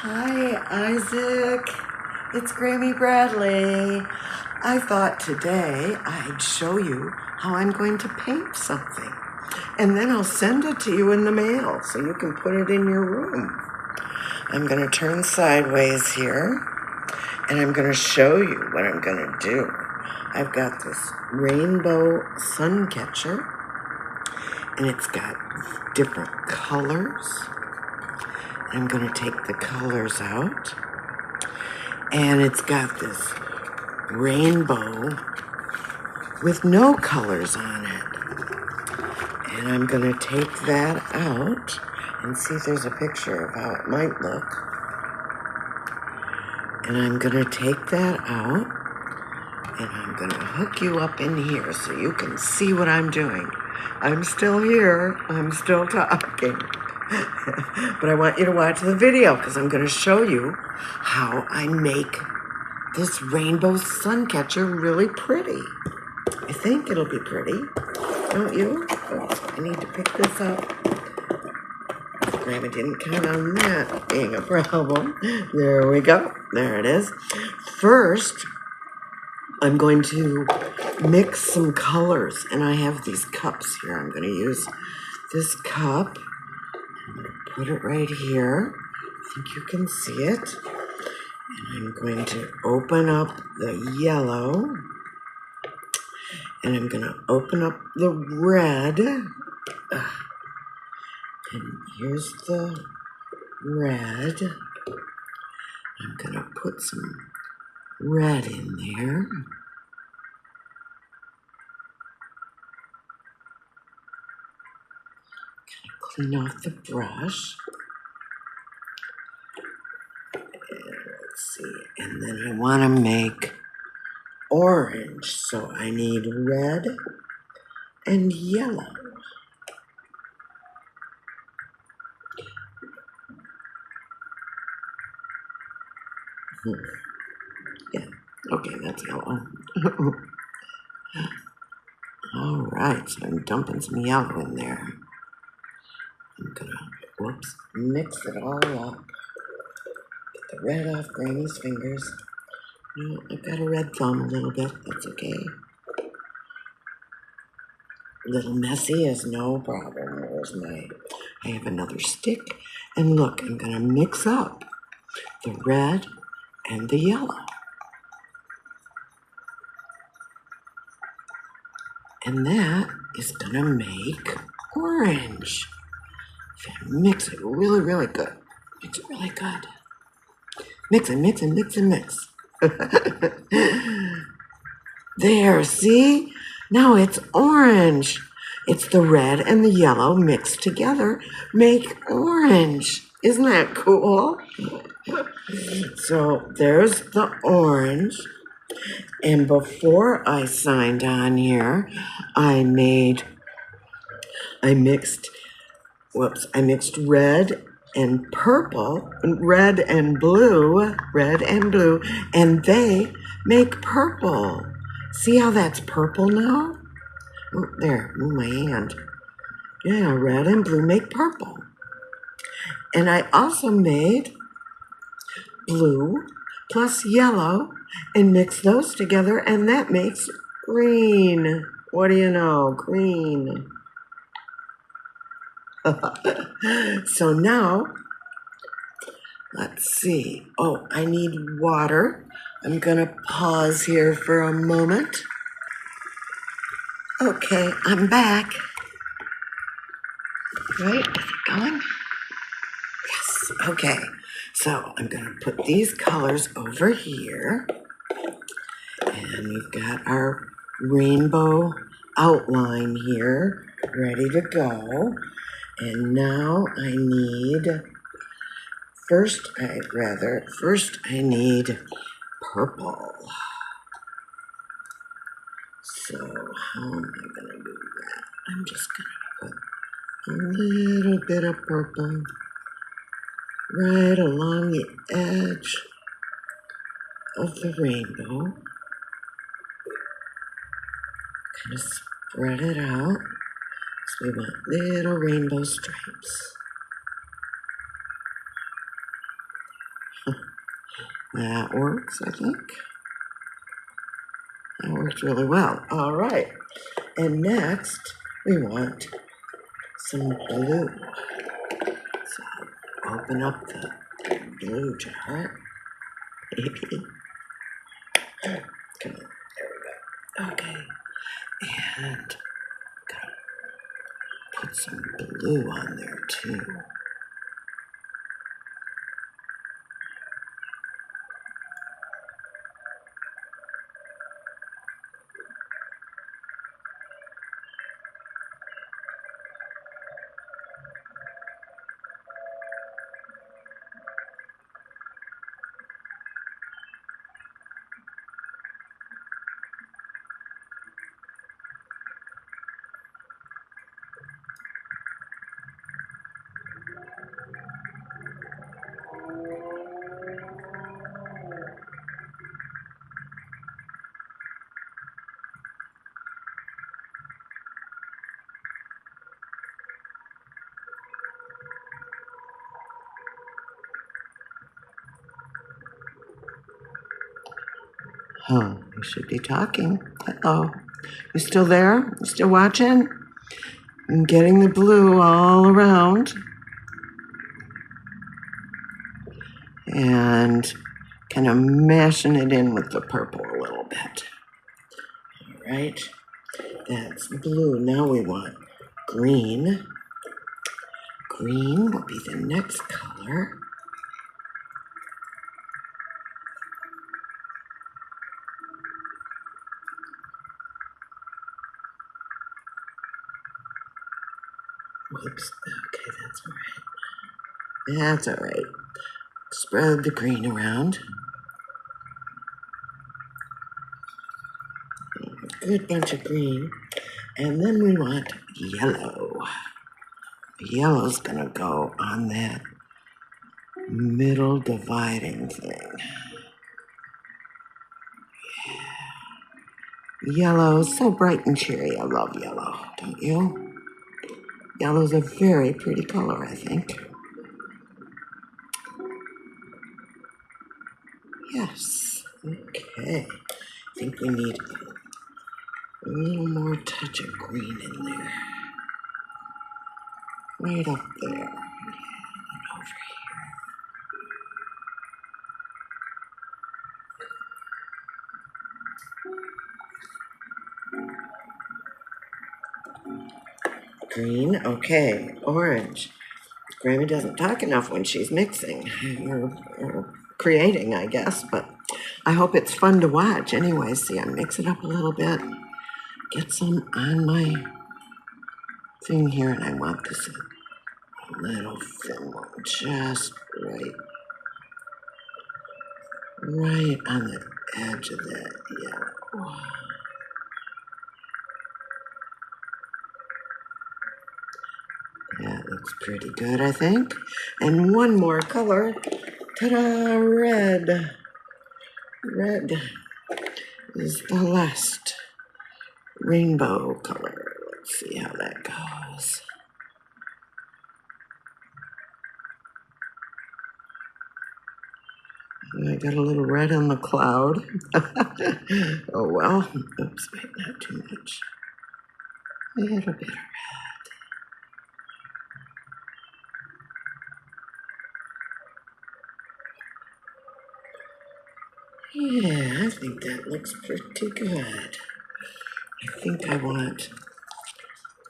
Hi, Isaac. It's Grammy Bradley. I thought today I'd show you how I'm going to paint something. And then I'll send it to you in the mail so you can put it in your room. I'm going to turn sideways here and I'm going to show you what I'm going to do. I've got this rainbow Suncatcher and it's got different colors. I'm going to take the colors out, and it's got this rainbow with no colors on it. And I'm going to take that out and see if there's a picture of how it might look. And I'm going to take that out, and I'm going to hook you up in here so you can see what I'm doing. I'm still here. I'm still talking. But I want you to watch the video because I'm going to show you how I make this rainbow Suncatcher really pretty. I think it'll be pretty, don't you? Oh, I need to pick this up. Grandma didn't count on that being a problem. There we go. There it is. First, I'm going to mix some colors, and I have these cups here. I'm going to use this cup. I'm going to put it right here. I think you can see it. And I'm going to open up the yellow. And I'm going to open up the red. And here's the red. I'm going to put some red in there. Clean off the brush. Let's see, and then I want to make orange, so I need red and yellow. Yeah, okay, that's yellow. All right, so I'm dumping some yellow in there. I'm gonna, mix it all up. Get the red off Granny's fingers. No, I've got a red thumb a little bit. That's okay. A little messy is no problem. I have another stick. And look, I'm going to mix up the red and the yellow. And that is going to make orange. If I mix it really, really good. Mix it really good. Mix and mix and mix and mix. There, see? Now it's orange. It's the red and the yellow mixed together make orange. Isn't that cool? So there's the orange. And before I signed on here, I mixed red and purple, red and blue, and they make purple. See how that's purple now? Oh, there, move my hand. Yeah, red and blue make purple. And I also made blue plus yellow and mix those together, and that makes green. What do you know? Green. So now, let's see. Oh, I need water. I'm going to pause here for a moment. Okay, I'm back. Right? Is it going? Yes. Okay. So I'm going to put these colors over here. And we've got our rainbow outline here ready to go. And now first I need purple. So how am I going to do that? I'm just going to put a little bit of purple right along the edge of the rainbow. Kind of spread it out. So we want little rainbow stripes. That works, I think. That works really well. All right. And next, we want some blue. So open up the blue jar. Come on. There we go. Okay. And put some blue on there too. Oh, you should be talking. Hello. You still there? You still watching? I'm getting the blue all around. And kind of mashing it in with the purple a little bit. All right. That's blue. Now we want green. Green will be the next color. Whoops. Okay, that's all right. That's all right. Spread the green around. A good bunch of green. And then we want yellow. Yellow's gonna go on that middle dividing thing. Yellow, so bright and cheery. I love yellow, don't you? Yellow's a very pretty color, I think. Yes. Okay. I think we need a little more touch of green in there. Right up there. And over here. Green. Okay. Orange. Grammy doesn't talk enough when she's mixing or creating, I guess, but I hope it's fun to watch anyway. See, I mix it up a little bit, get some on my thing here, and I want this a little thin one, just right on the edge of that yellow. That looks pretty good, I think. And one more color. Ta-da! Red. Red is the last rainbow color. Let's see how that goes. I got a little red on the cloud. Oh well. Oops, wait, not too much. A little bit of red. Yeah, I think that looks pretty good. I think I want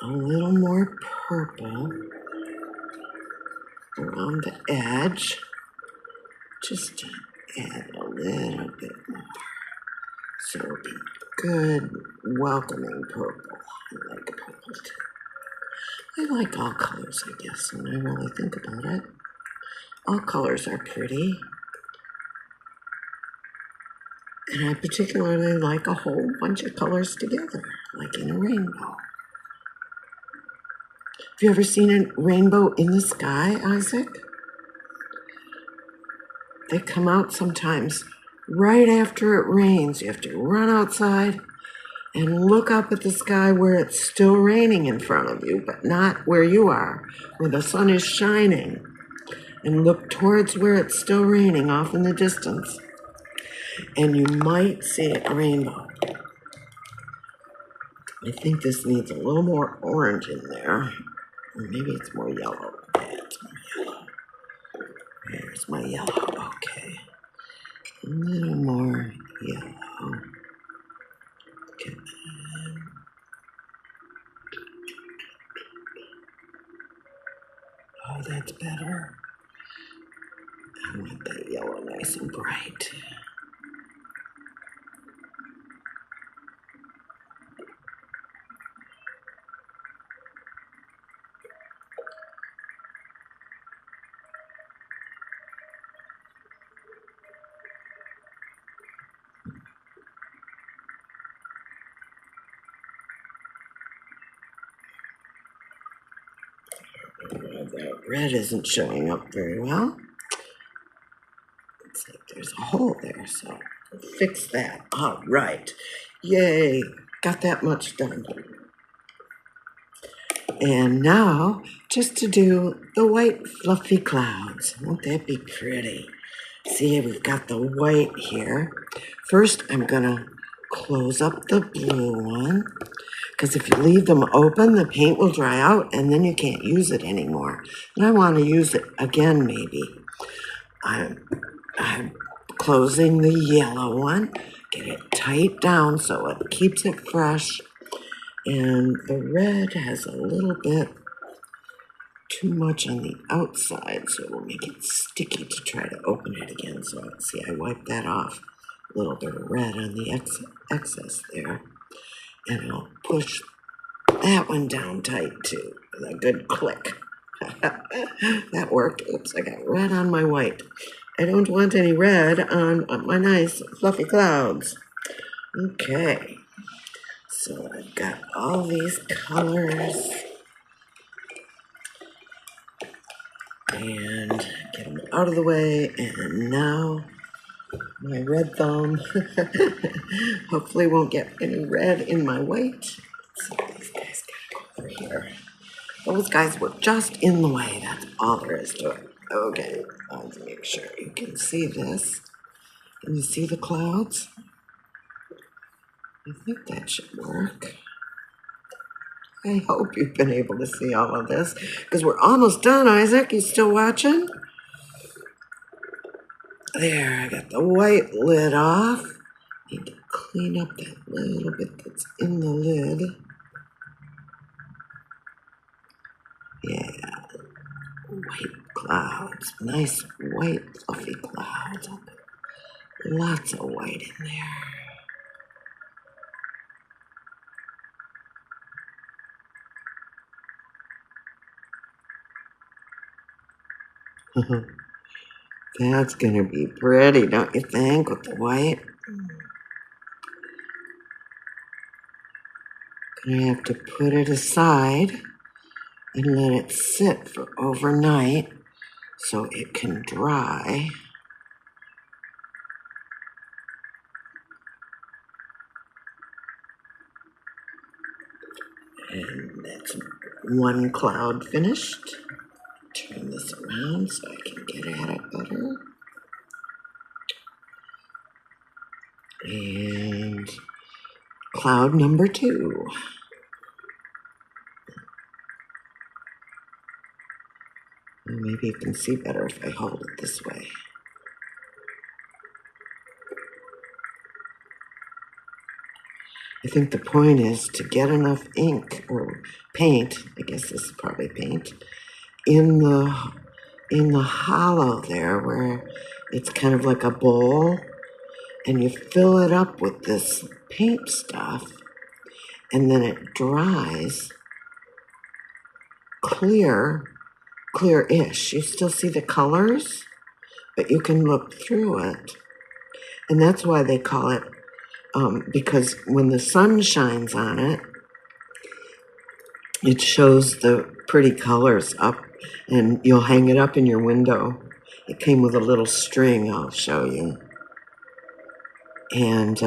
a little more purple around the edge, just to add a little bit more. So it'll be good, welcoming purple. I like purple too. I like all colors, I guess, when I really think about it. All colors are pretty. And I particularly like a whole bunch of colors together, like in a rainbow. Have you ever seen a rainbow in the sky, Isaac? They come out sometimes right after it rains. You have to run outside and look up at the sky where it's still raining in front of you, but not where you are, where the sun is shining. And look towards where it's still raining off in the distance. and you might see a rainbow. I think this needs a little more orange in there. Or maybe it's more yellow. Yeah, it's more yellow. There's my yellow. Okay. A little more yellow. Okay. Oh, that's better. I want that yellow nice and bright. That red isn't showing up very well. Looks like there's a hole there, so we'll fix that. All right. Yay. Got that much done. And now, just to do the white fluffy clouds. Won't that be pretty? See, we've got the white here. First, I'm going to close up the blue one, because if you leave them open, the paint will dry out, and then you can't use it anymore. And I want to use it again, maybe. I'm closing the yellow one. Get it tight down so it keeps it fresh. And the red has a little bit too much on the outside, so we'll make it sticky to try to open it again. So see, I wiped that off. A little bit of red on the excess there. And I'll push that one down tight too, with a good click. That worked. Oops, I got red on my white. I don't want any red on my nice fluffy clouds. Okay, so I've got all these colors. And get them out of the way. And now my red thumb hopefully won't get any red in my white. So these guys gotta go over here. Those guys were just in the way. That's all there is to it. Okay, let's make sure you can see this. Can you see the clouds? I think that should work. I hope you've been able to see all of this, because we're almost done, Isaac. You still watching? There, I got the white lid off. Need to clean up that little bit that's in the lid. Yeah, white clouds. Nice white fluffy clouds. Lots of white in there. That's gonna be pretty, don't you think, with the white? Gonna have to put it aside and let it sit for overnight so it can dry. And that's one cloud finished. Turn this around so I can get at it better. And cloud number 2. Maybe you can see better if I hold it this way. I think the point is to get enough ink or paint, I guess this is probably paint, in the hollow there where it's kind of like a bowl, and you fill it up with this paint stuff, and then it dries clear-ish. You still see the colors, but you can look through it. And that's why they call it, because when the sun shines on it, it shows the pretty colors up, and you'll hang it up in your window. It came with a little string, I'll show you. And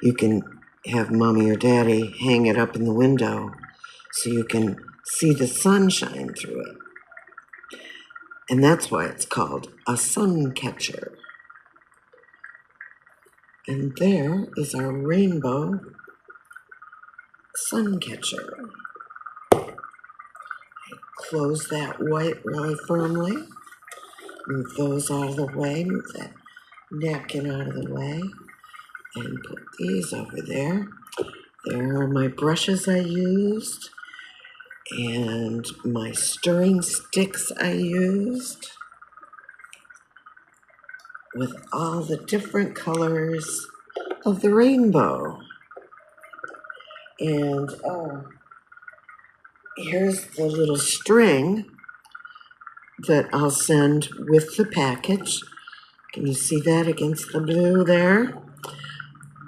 you can have mommy or daddy hang it up in the window so you can see the sun shine through it. And that's why it's called a Suncatcher. And there is our rainbow Suncatcher. Close that white really firmly. Move those out of the way. Move that napkin out of the way. And put these over there. There are my brushes I used. And my stirring sticks I used. With all the different colors of the rainbow. And here's the little string that I'll send with the package. Can you see that against the blue there?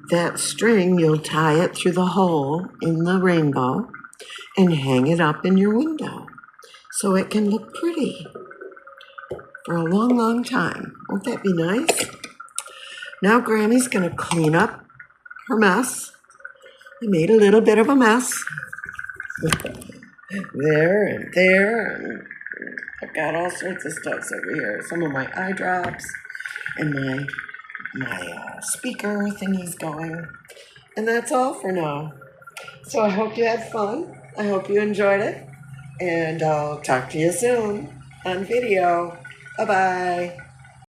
That string, you'll tie it through the hole in the rainbow and hang it up in your window so it can look pretty for a long, long time. Won't that be nice? Now Grammy's gonna clean up her mess. I made a little bit of a mess. There and there, and I've got all sorts of stuff over here. Some of my eye drops and my speaker thingy's going. And that's all for now. So I hope you had fun. I hope you enjoyed it. And I'll talk to you soon on video. Bye-bye.